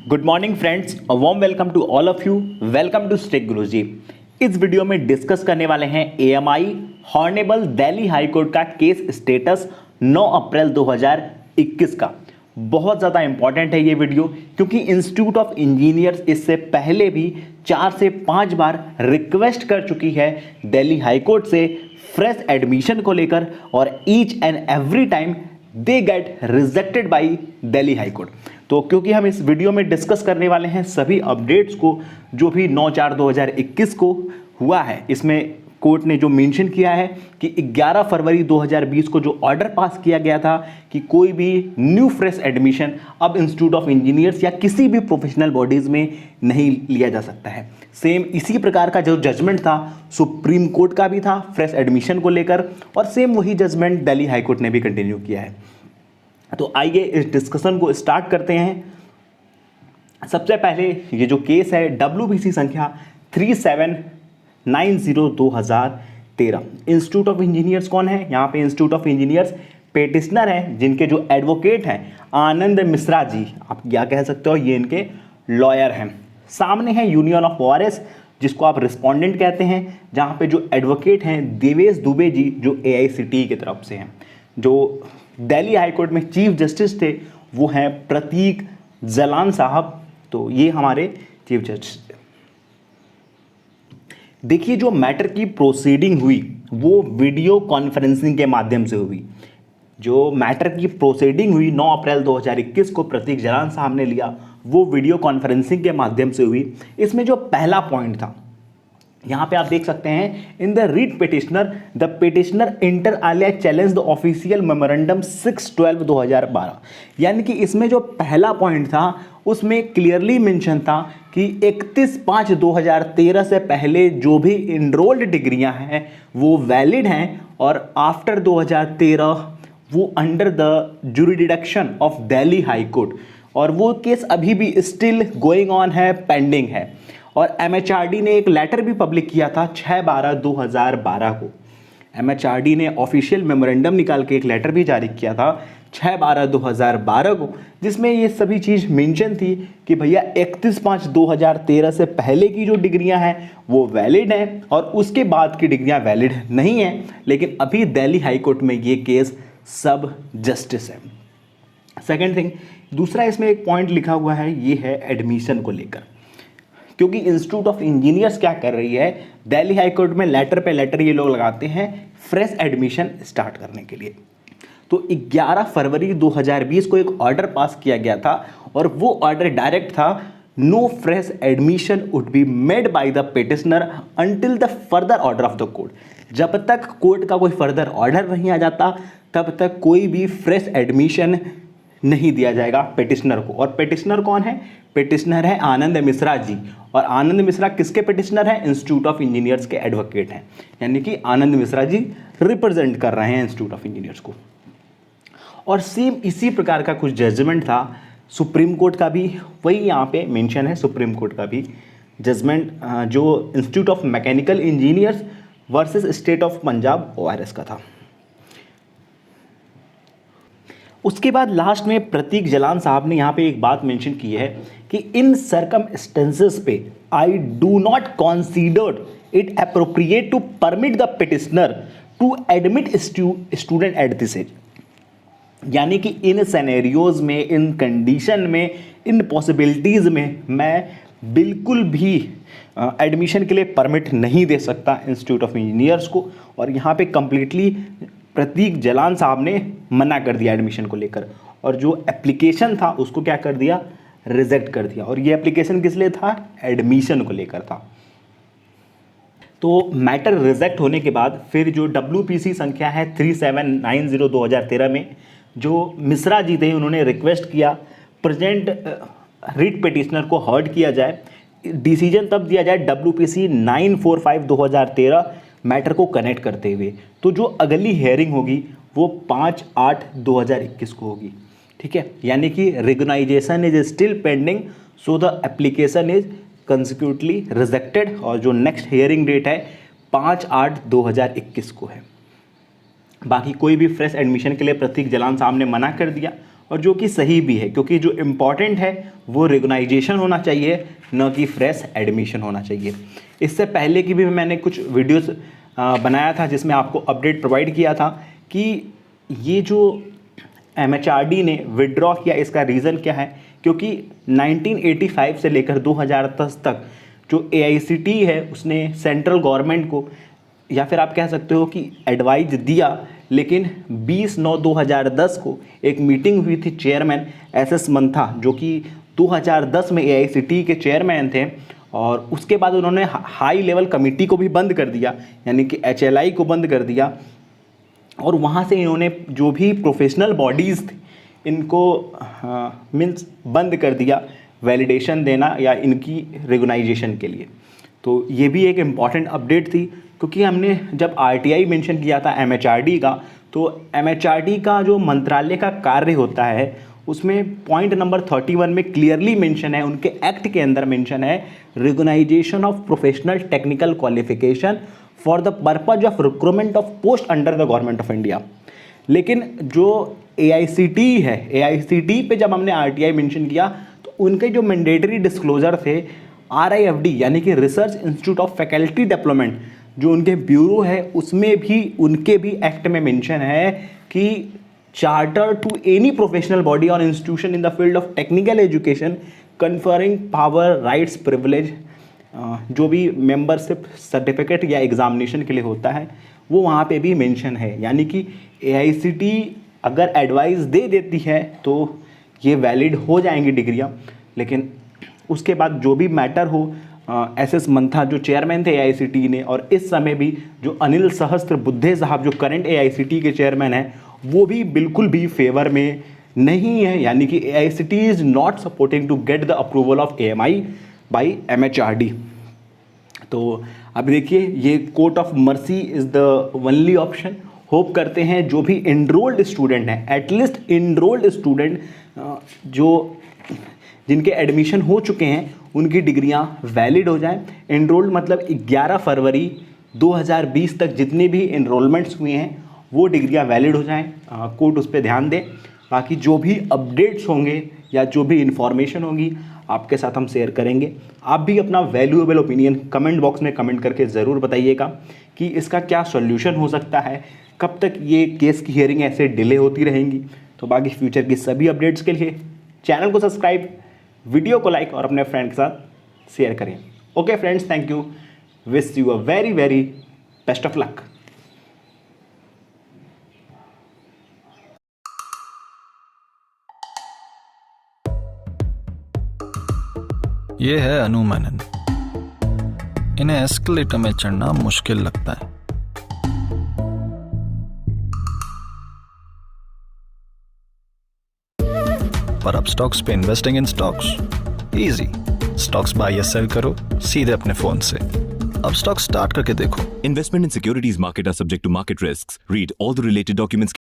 Good morning friends, a warm welcome to all of you. Welcome to stake Guruji. इस video में discuss करने वाले हैं एएमआई हॉर्नेबल दिल्ली हाईकोर्ट का केस स्टेटस 9 अप्रैल 2021 का। बहुत ज़्यादा इंपॉर्टेंट है ये वीडियो, क्योंकि इंस्टीट्यूट ऑफ इंजीनियर्स इससे पहले भी 4 से 5 बार रिक्वेस्ट कर चुकी है दिल्ली हाईकोर्ट से फ्रेश एडमिशन को लेकर, और each and every time they get rejected by Delhi high court. तो क्योंकि हम इस वीडियो में डिस्कस करने वाले हैं सभी अपडेट्स को जो भी 9/4/2021 को हुआ है, इसमें कोर्ट ने जो मेंशन किया है कि 11 फरवरी 2020 को जो ऑर्डर पास किया गया था कि कोई भी न्यू फ्रेश एडमिशन अब इंस्टीट्यूट ऑफ इंजीनियर्स या किसी भी प्रोफेशनल बॉडीज़ में नहीं लिया जा सकता है। सेम इसी प्रकार का जो जजमेंट था सुप्रीम कोर्ट का भी था फ्रेश एडमिशन को लेकर, और सेम वही जजमेंट दिल्ली हाईकोर्ट ने भी कंटिन्यू किया है। तो आइए इस डिस्कशन को स्टार्ट करते हैं। सबसे पहले ये जो केस है WBC संख्या 3790/2013। इंस्टीट्यूट ऑफ इंजीनियर्स कौन है? यहाँ पे इंस्टीट्यूट ऑफ इंजीनियर्स पेटिशनर हैं, जिनके जो एडवोकेट हैं आनंद मिश्रा जी, आप क्या कह सकते हो, ये इनके लॉयर हैं। सामने है यूनियन ऑफ ORS, जिसको आप रिस्पोंडेंट कहते हैं, जहाँ पे जो एडवोकेट हैं देवेश दुबे जी, जो AICTE की तरफ से हैं। जो दिल्ली हाईकोर्ट में चीफ जस्टिस थे वो हैं प्रतीक जलान साहब, तो ये हमारे चीफ जस्टिस थे। देखिए, जो मैटर की प्रोसीडिंग हुई वो वीडियो कॉन्फ्रेंसिंग के माध्यम से हुई। जो मैटर की प्रोसीडिंग हुई 9 अप्रैल 2021 को प्रतीक जलान साहब ने लिया, वो वीडियो कॉन्फ्रेंसिंग के माध्यम से हुई। इसमें जो पहला पॉइंट था, यहाँ पे आप देख सकते हैं, in the writ petitioner the petitioner inter alia challenge the official memorandum 6/12/2012। यानी कि इसमें जो पहला पॉइंट था उसमें क्लियरली मेंशन था कि 31/5/2013 से पहले जो भी इनरोल्ड डिग्रियां हैं वो वैलिड हैं, और आफ्टर 2013 वो under the jurisdiction of Delhi high court, और वो केस अभी भी स्टिल गोइंग ऑन है, पेंडिंग है। और MHRD ने एक लेटर भी पब्लिक किया था 6/12/2012 को। MHRD ने ऑफिशियल मेमोरेंडम निकाल के एक लेटर भी जारी किया था 6/12/2012 को, जिसमें ये सभी चीज़ मेंशन थी कि भैया 31/5/2013 से पहले की जो डिग्रियां हैं वो वैलिड हैं, और उसके बाद की डिग्रियां वैलिड नहीं हैं। लेकिन अभी दिल्ली हाईकोर्ट में ये केस सब जस्टिस है। सेकेंड थिंग, दूसरा इसमें एक पॉइंट लिखा हुआ है, ये है एडमिशन को लेकर। क्योंकि इंस्टीट्यूट ऑफ इंजीनियर्स क्या कर रही है, दिल्ली हाईकोर्ट में लेटर पे लेटर ये लोग लगाते हैं फ्रेश एडमिशन स्टार्ट करने के लिए। तो 11 फरवरी 2020 को एक ऑर्डर पास किया गया था, और वो ऑर्डर डायरेक्ट था, no fresh admission would be made by the petitioner until the further order of the court. जब तक कोर्ट का कोई फर्दर ऑर्डर नहीं आ जाता तब तक कोई भी फ्रेश एडमिशन नहीं दिया जाएगा पिटिशनर को। और पिटिशनर कौन है? पिटिशनर है आनंद मिश्रा जी, और आनंद मिश्रा किसके पिटिशनर हैं? इंस्टीट्यूट ऑफ इंजीनियर्स के एडवोकेट हैं। यानी कि आनंद मिश्रा जी रिप्रेजेंट कर रहे हैं इंस्टीट्यूट ऑफ इंजीनियर्स को। और सेम इसी प्रकार का कुछ जजमेंट था सुप्रीम कोर्ट का भी, वही यहाँ पे मेंशन है सुप्रीम कोर्ट का भी जजमेंट, जो institute of mechanical engineers versus state of Punjab ORS का था। उसके बाद लास्ट में प्रतीक जलान साहब ने यहाँ पे एक बात मेंशन की है कि इन सर्कमस्टेंसेस पे I do not consider it appropriate to permit the petitioner to admit student at this age. यानी कि इन सिनेरियोज में, इन कंडीशन में, इन पॉसिबिलिटीज़ में मैं बिल्कुल भी एडमिशन के लिए परमिट नहीं दे सकता इंस्टीट्यूट ऑफ इंजीनियर्स को। और यहाँ पे कंप्लीटली प्रतीक जलान साहब ने मना कर दिया एडमिशन को लेकर, और जो एप्लीकेशन था उसको क्या कर दिया? रिजेक्ट कर दिया। और ये एप्लीकेशन किस लिए था? एडमिशन को लेकर था। तो मैटर रिजेक्ट होने के बाद फिर जो WPC संख्या है 3790/2013 में जो मिश्रा जी थे, उन्होंने रिक्वेस्ट किया प्रेजेंट रिट पिटिशनर को हर्ड किया जाए, डिसीजन तब दिया जाए WPC 945/2013 मैटर को कनेक्ट करते हुए। तो जो अगली हेयरिंग होगी वो 5/8/2021 को होगी। ठीक है, यानी कि recognisation is still pending, so the application is consecutively rejected, और जो नेक्स्ट हियरिंग डेट है 5/8/2021 को है। बाकी कोई भी फ्रेश एडमिशन के लिए प्रतीक जलान साहब ने मना कर दिया, और जो कि सही भी है, क्योंकि जो इम्पॉर्टेंट है वो रिकॉग्नाइजेशन होना चाहिए, न कि फ्रेश एडमिशन होना चाहिए। इससे पहले की भी मैंने कुछ वीडियोस बनाया था जिसमें आपको अपडेट प्रोवाइड किया था कि ये जो MHRD ने विड्रॉ किया, इसका रीज़न क्या है, क्योंकि 1985 से लेकर 2010 तक जो AICTE है उसने सेंट्रल गवर्नमेंट को, या फिर आप कह सकते हो कि एडवाइज दिया, लेकिन 20/9/2010 को एक मीटिंग हुई थी, चेयरमैन SS मंथा जो कि 2010 में AICTE के चेयरमैन थे, और उसके बाद उन्होंने हाई लेवल कमेटी को भी बंद कर दिया, यानी कि HLI को बंद कर दिया, और वहाँ से इन्होंने जो भी प्रोफेशनल बॉडीज़ थी इनको मीन्स बंद कर दिया वैलिडेशन देना या इनकी रिकॉग्नाइजेशन के लिए। तो ये भी एक इम्पॉर्टेंट अपडेट थी, क्योंकि हमने जब RTI मेंशन किया था MHRD का, तो MHRD का जो मंत्रालय का कार्य होता है उसमें पॉइंट नंबर 31 में क्लियरली मेंशन है, उनके एक्ट के अंदर मेंशन है, recognisation of professional technical qualification for the purpose of recruitment of post under the government of India. लेकिन जो AICTE है, AICTE पे जब हमने RTI मेंशन किया तो उनके जो मैंडेटरी डिस्क्लोजर थे RIFD यानी कि research institute of faculty development, जो उनके ब्यूरो है, उसमें भी उनके भी एक्ट में मेंशन है कि charter to any professional body और institution in the field of technical education conferring power rights privilege, जो भी मेंबरशिप सर्टिफिकेट या एग्जामिनेशन के लिए होता है वो वहाँ पे भी मेंशन है। यानी कि AICTE अगर एडवाइस दे देती है तो ये वैलिड हो जाएंगी डिग्रियाँ, लेकिन उसके बाद जो भी मैटर हो, SS मंथा जो चेयरमैन थे AICTE ने, और इस समय भी जो अनिल सहस्त्रबुद्धे साहब जो करंट AICTE के चेयरमैन हैं, वो भी बिल्कुल भी फेवर में नहीं है, यानी कि AICTE is not supporting to get the approval of AMI by MHRD। तो अब देखिए, ये court of mercy is the only option. Hope करते हैं जो भी इनरोल्ड स्टूडेंट हैं, एटलीस्ट इनरोल्ड स्टूडेंट जो जिनके एडमिशन हो चुके हैं, उनकी डिग्रियां वैलिड हो जाएं। इनरोल्ड मतलब 11 फरवरी 2020 तक जितने भी इनरोलमेंट्स हुए हैं वो डिग्रियां वैलिड हो जाएं। कोर्ट उस पर ध्यान दे। बाकी जो भी अपडेट्स होंगे या जो भी इंफॉर्मेशन होगी आपके साथ हम शेयर करेंगे। आप भी अपना वैल्यूएबल ओपिनियन कमेंट बॉक्स में कमेंट करके ज़रूर बताइएगा कि इसका क्या सॉल्यूशन हो सकता है, कब तक ये केस की हियरिंग ऐसे डिले होती रहेंगी। तो बाकी फ्यूचर की सभी अपडेट्स के लिए चैनल को सब्सक्राइब, वीडियो को लाइक और अपने फ्रेंड के साथ शेयर करें। Okay friends, thank you, wish you a very very best of luck. ये है अनु मेनन। इन्हें एस्केलेटर में चढ़ना मुश्किल लगता है। पर अब स्टॉक्स पे investing in stocks easy. Stocks buy या सेल करो सीधे अपने फोन से। अब स्टॉक स्टार्ट करके देखो। Investment in securities market are subject to market risks. Read all the related documents